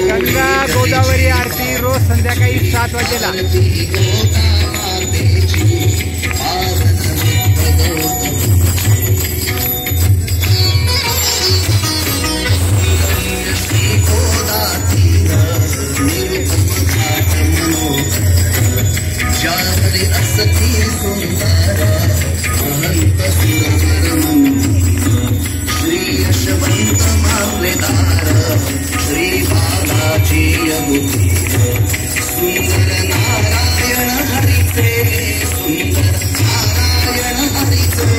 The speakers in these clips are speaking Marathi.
गंगा गोदावरी आरती रोज संध्याकाळी 7 वाजेला. श्री यशवंत मामलेदार श्री बालाजी सुंदर नारायण हरिचे सुंदर नारायण हरिचे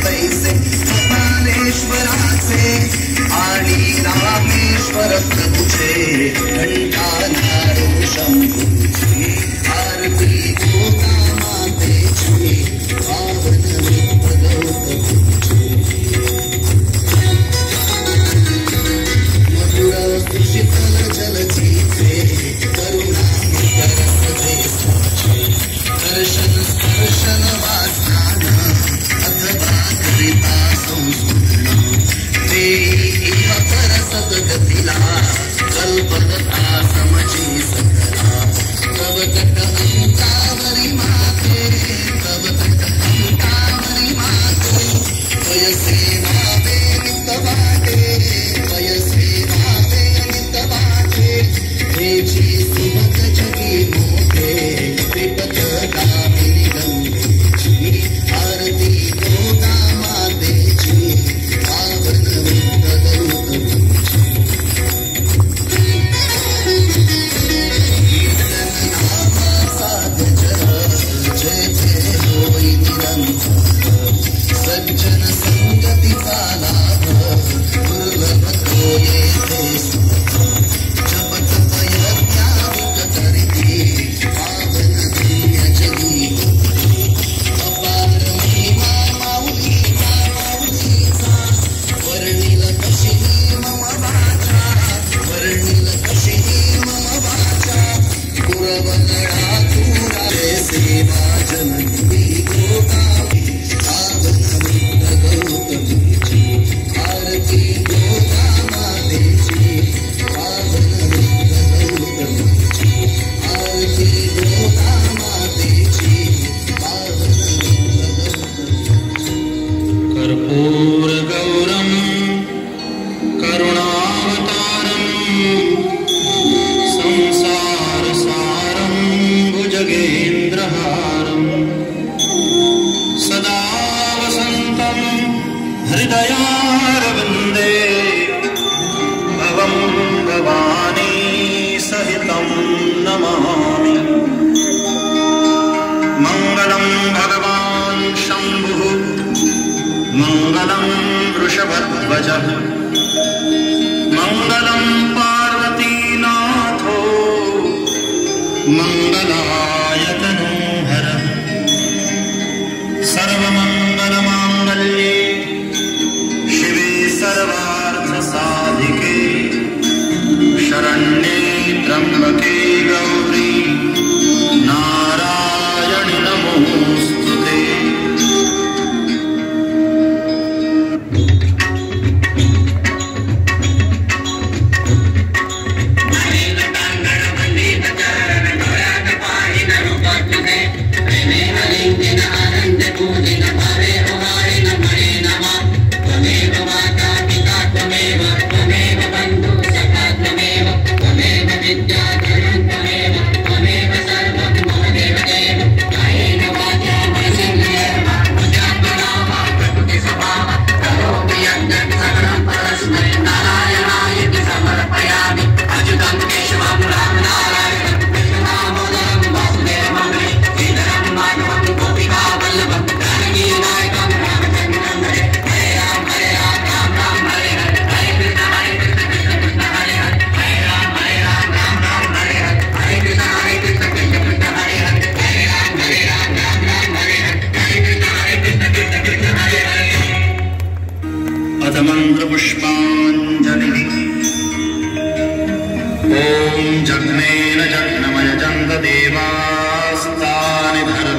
तैसे कपालेश्वराचे आणि रामेश्वर प्रभूचे घंटानारो शंभूची आरती गोदा मातेची पावन मधुर सुशीतल जलचीचे करुणामृतरसजे दर्शन स्पर्शन वासनान अथवा करिता संस्मरण देई इह परसद्गतीला कल्पकथा समजी सकला तव तट अंकावरी माते तव तट अंकावरी माते वयसे वावे नित वाटे वयसे वावे नित वाटे हेची सुमत जगी मोठे त्रिपथ कामिनी गंगेची आरती गोदा मातेची पावन सज्जन संगतीचा लाभ दुर्लभ तो येथे जप तप यज्ञाविक करीती पावन धन्य जगी अपार महिमा माऊलीचा वर्णिल कशी मम वाचा वर्णिल कशी मम वाचा गुरवगळा तुरा सेवा जननी गोदावी आरती गोदा मातेची पावन आरती गोदा मातेची पावन कर्पूर गौरम करुणावतारम संसार सारम भुजगेन्द्रहारम सदा वसन्तं हृदयारविन्दे भवं भवानी सहितं नमामि मङ्गलं भगवान् शम्भुः मङ्गलं वृषभध्वजः मङ्गलं पार्वतीनाथो मङ्गलाय तनूहरः सर्वमङ्गलमाङ्गल्ये शिवे सर्वार्थसाधिके शरण्ये त्र्यम्बके गौरी नारायणि नमोऽस्तुते. मंत्रपुष्पाञ्जलिः ॐ जग्नेन जग्नमयजन्त देवास्तानि धर्म